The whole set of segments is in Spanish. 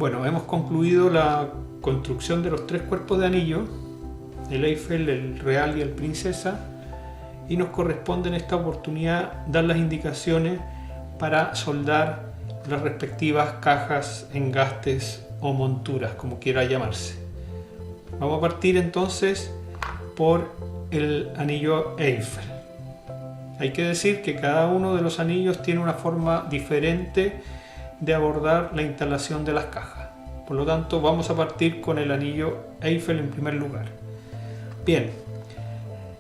Bueno, hemos concluido la construcción de los 3 cuerpos de anillo, el Eiffel, el Real y el Princesa, y nos corresponde en esta oportunidad dar las indicaciones para soldar las respectivas cajas, engastes o monturas, como quiera llamarse. Vamos a partir entonces por el anillo Eiffel. Hay que decir que cada uno de los anillos tiene una forma diferente de abordar la instalación de las cajas. Por lo tanto, vamos a partir con el anillo Eiffel en primer lugar. Bien,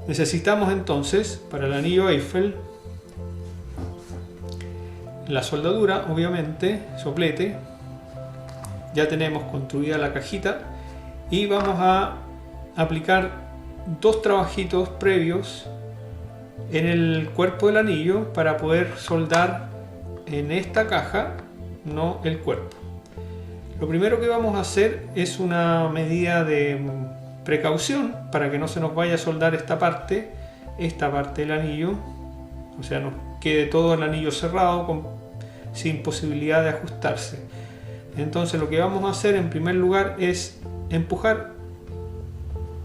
necesitamos entonces para el anillo Eiffel la soldadura, obviamente, soplete. Ya tenemos construida la cajita y vamos a aplicar 2 trabajitos previos en el cuerpo del anillo para poder soldar en esta caja, no el cuerpo. Lo primero que vamos a hacer es una medida de precaución para que no se nos vaya a soldar esta parte del anillo, o sea, nos quede todo el anillo cerrado sin posibilidad de ajustarse. Entonces lo que vamos a hacer en primer lugar es empujar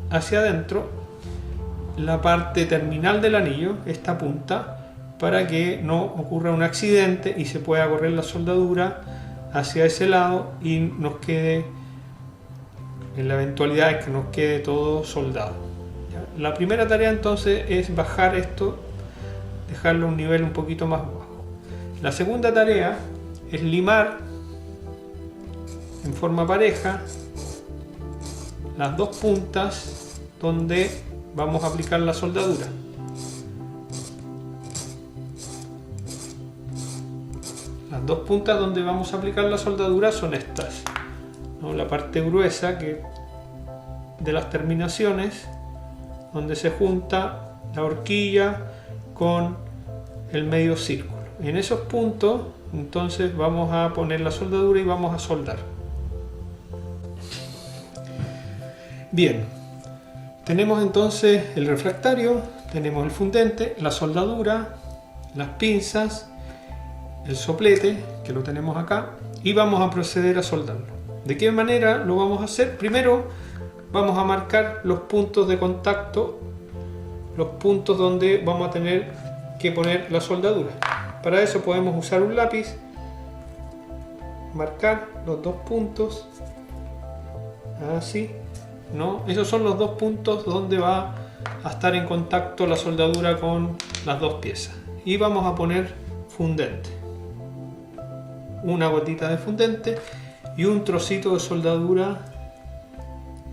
hacia adentro la parte terminal del anillo, esta punta, para que no ocurra un accidente y se pueda correr la soldadura hacia ese lado y nos quede, en la eventualidad de que nos quede todo soldado. La primera tarea entonces es bajar esto, dejarlo a un nivel un poquito más bajo. La segunda tarea es limar en forma pareja las 2 puntas donde vamos a aplicar la soldadura. Las 2 puntas donde vamos a aplicar la soldadura son estas, ¿no? La parte gruesa de las terminaciones, donde se junta la horquilla con el medio círculo. En esos puntos entonces vamos a poner la soldadura y vamos a soldar. Bien, tenemos entonces el refractario, tenemos el fundente, la soldadura, las pinzas, el soplete, que lo tenemos acá, y vamos a proceder a soldarlo. ¿De qué manera lo vamos a hacer? Primero vamos a marcar los puntos de contacto, los puntos donde vamos a tener que poner la soldadura. Para eso podemos usar un lápiz, marcar los 2 puntos, así, ¿no? Esos son los 2 puntos donde va a estar en contacto la soldadura con las 2 piezas. Y vamos a poner fundente, una gotita de fundente y un trocito de soldadura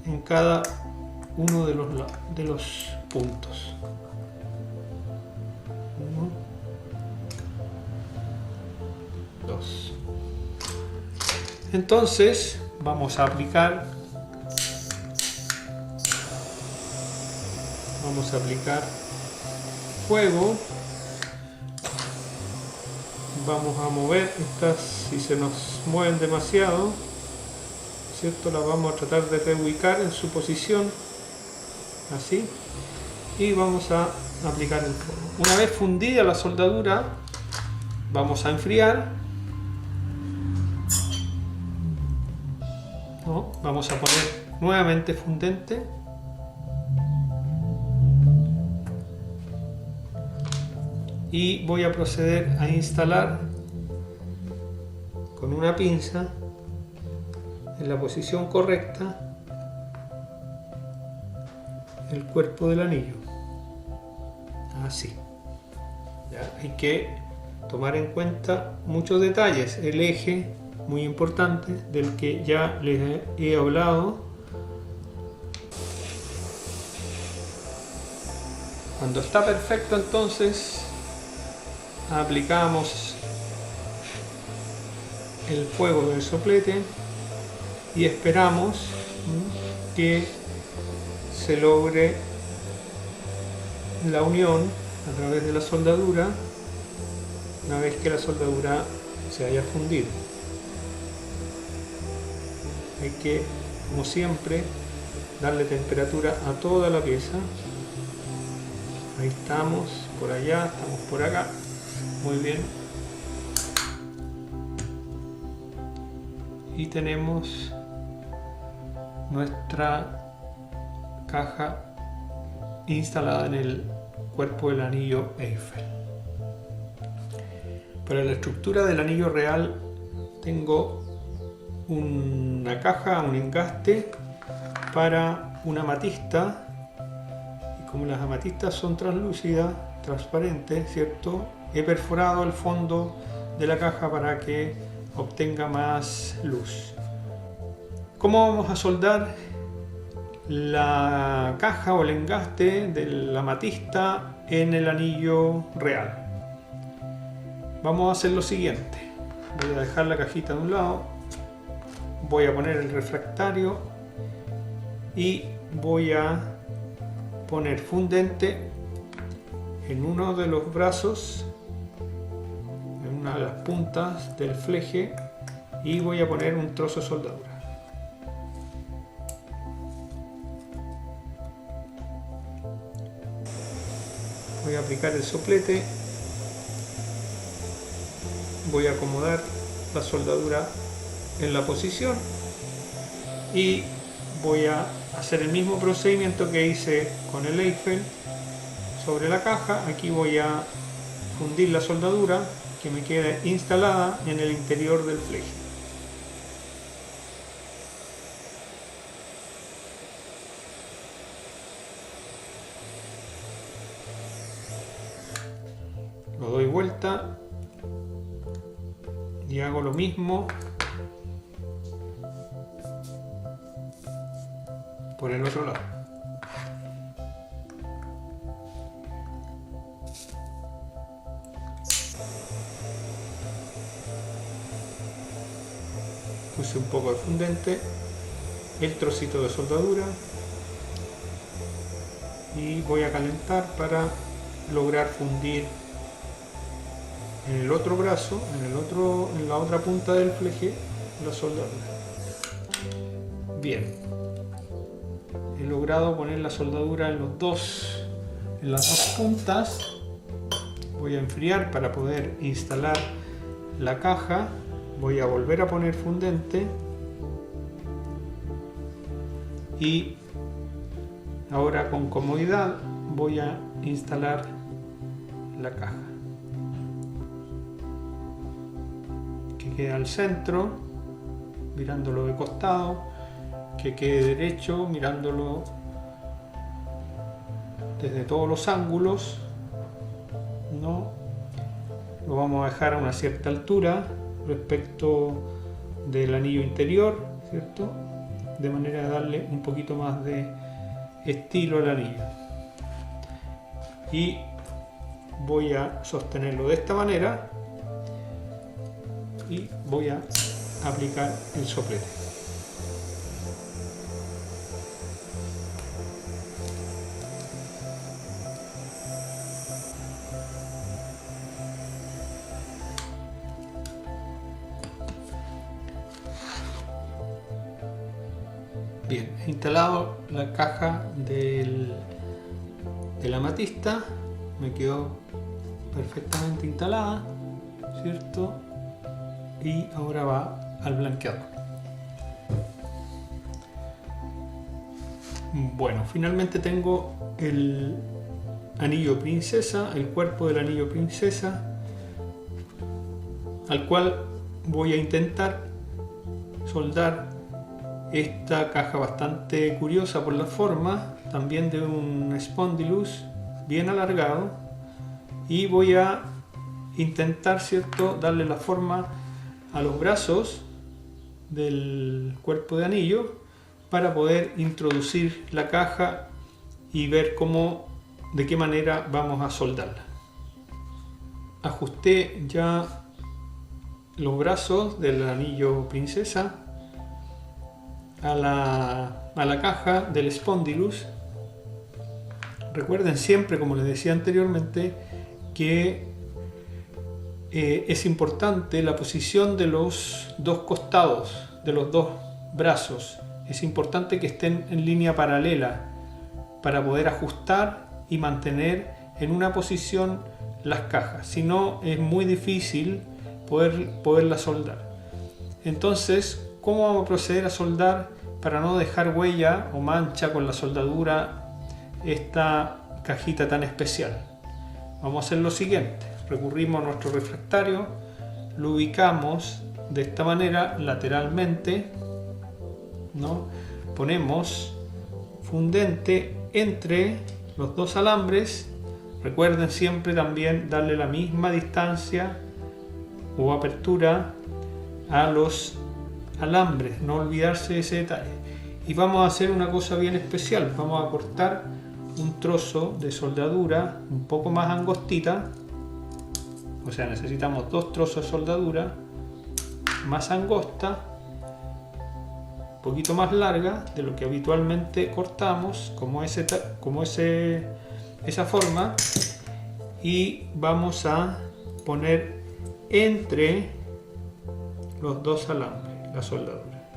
en cada uno de los puntos. 1, 2. Entonces vamos a aplicar fuego. Vamos a mover estas, si se nos mueven demasiado, ¿cierto? Las vamos a tratar de reubicar en su posición, así, y vamos a aplicar el fuego. Una vez fundida la soldadura, vamos a enfriar, ¿no? Vamos a poner nuevamente fundente. Y voy a proceder a instalar con una pinza en la posición correcta el cuerpo del anillo. Así. Ya, hay que tomar en cuenta muchos detalles. El eje, muy importante, del que ya les he hablado. Cuando está perfecto, entonces aplicamos el fuego del soplete y esperamos que se logre la unión a través de la soldadura una vez que la soldadura se haya fundido. Hay que, como siempre, darle temperatura a toda la pieza. Ahí estamos, por allá, estamos por acá. Muy bien. y tenemos nuestra caja instalada en el cuerpo del anillo Eiffel. Para la estructura del anillo real tengo una caja, un engaste para una amatista, y como las amatistas son translúcidas, transparentes, ¿cierto? He perforado el fondo de la caja para que obtenga más luz. ¿Cómo vamos a soldar la caja o el engaste de la amatista en el anillo real? Vamos a hacer lo siguiente. Voy a dejar la cajita de un lado, voy a poner el refractario y voy a poner fundente en uno de los brazos, en una de las puntas del fleje, y voy a poner un trozo de soldadura. Voy a aplicar el soplete, voy a acomodar la soldadura en la posición y voy a hacer el mismo procedimiento que hice con el Eiffel sobre la caja. Aquí voy a fundir la soldadura que me quede instalada en el interior del fleje. Lo doy vuelta y hago lo mismo por el otro lado. Puse un poco de fundente, el trocito de soldadura y voy a calentar para lograr fundir en el otro brazo, en la otra punta del fleje, la soldadura. Bien, he logrado poner la soldadura en las dos puntas. Voy a enfriar para poder instalar la caja. Voy a volver a poner fundente y ahora con comodidad voy a instalar la caja. Que quede al centro, mirándolo de costado, que quede derecho, mirándolo desde todos los ángulos, ¿no? Lo vamos a dejar a una cierta altura respecto del anillo interior, ¿cierto? De manera de darle un poquito más de estilo al anillo. Y voy a sostenerlo de esta manera y voy a aplicar el soplete. Bien, he instalado la caja del amatista, me quedó perfectamente instalada, ¿cierto? Y ahora va al blanqueador. Bueno, finalmente tengo el anillo princesa, el cuerpo del anillo princesa, al cual voy a intentar soldar esta caja bastante curiosa por la forma, también de un spondylus bien alargado, y voy a intentar, ¿cierto?, darle la forma a los brazos del cuerpo de anillo para poder introducir la caja y ver de qué manera vamos a soldarla. Ajusté ya los brazos del anillo princesa a la caja del spondylus. Recuerden siempre, como les decía anteriormente, que es importante la posición de los dos costados, de los dos brazos. Es importante que estén en línea paralela para poder ajustar y mantener en una posición las cajas. Si no, es muy difícil poderla soldar. Entonces, ¿cómo vamos a proceder a soldar para no dejar huella o mancha con la soldadura esta cajita tan especial? Vamos a hacer lo siguiente: recurrimos a nuestro refractario, lo ubicamos de esta manera lateralmente, ¿no? Ponemos fundente entre los dos alambres. Recuerden siempre también darle la misma distancia o apertura a los alambres, no olvidarse de ese detalle. Y vamos a hacer una cosa bien especial: vamos a cortar un trozo de soldadura un poco más angostita, o sea, necesitamos dos trozos de soldadura más angosta, un poquito más larga de lo que habitualmente cortamos, como esa forma, y vamos a poner entre los dos alambres la soldadura,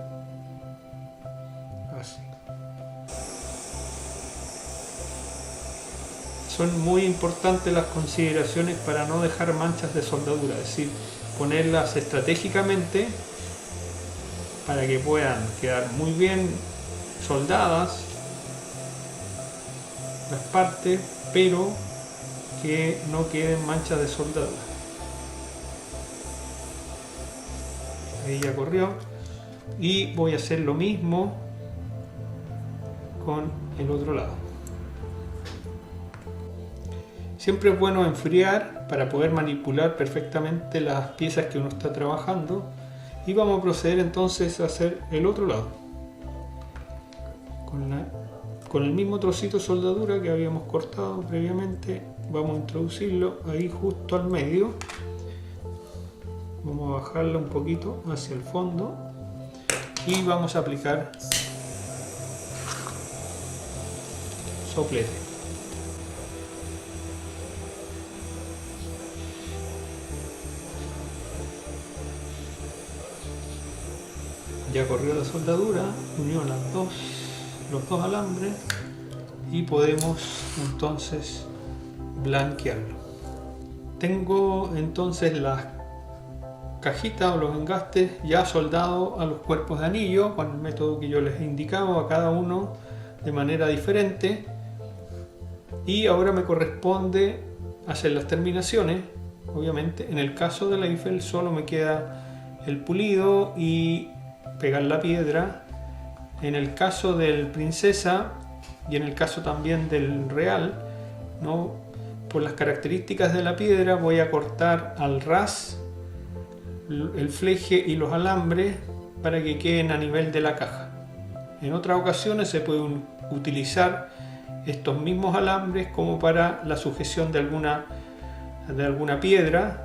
así. Son muy importantes las consideraciones para no dejar manchas de soldadura, es decir, ponerlas estratégicamente para que puedan quedar muy bien soldadas las partes, pero que no queden manchas de soldadura. Ahí ya corrió, y voy a hacer lo mismo con el otro lado. Siempre es bueno enfriar para poder manipular perfectamente las piezas que uno está trabajando, y vamos a proceder entonces a hacer el otro lado con el mismo trocito de soldadura que habíamos cortado previamente. Vamos a introducirlo ahí justo al medio, vamos a bajarla un poquito hacia el fondo y vamos a aplicar soplete. Ya corrió la soldadura, unió los dos alambres, y podemos entonces blanquearlo. Tengo entonces las cajitas o los engastes ya soldados a los cuerpos de anillo con el método que yo les he indicado, a cada uno de manera diferente, y ahora me corresponde hacer las terminaciones. Obviamente en el caso de la Eiffel solo me queda el pulido y pegar la piedra. En el caso del Princesa y en el caso también del Real, ¿no?, por las características de la piedra voy a cortar al ras el fleje y los alambres para que queden a nivel de la caja. En otras ocasiones se pueden utilizar estos mismos alambres como para la sujeción de alguna piedra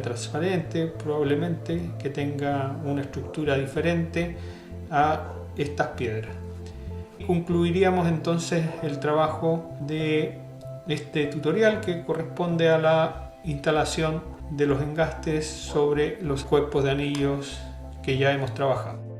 transparente, probablemente, que tenga una estructura diferente a estas piedras. Concluiríamos entonces el trabajo de este tutorial, que corresponde a la instalación de los engastes sobre los cuerpos de anillos que ya hemos trabajado.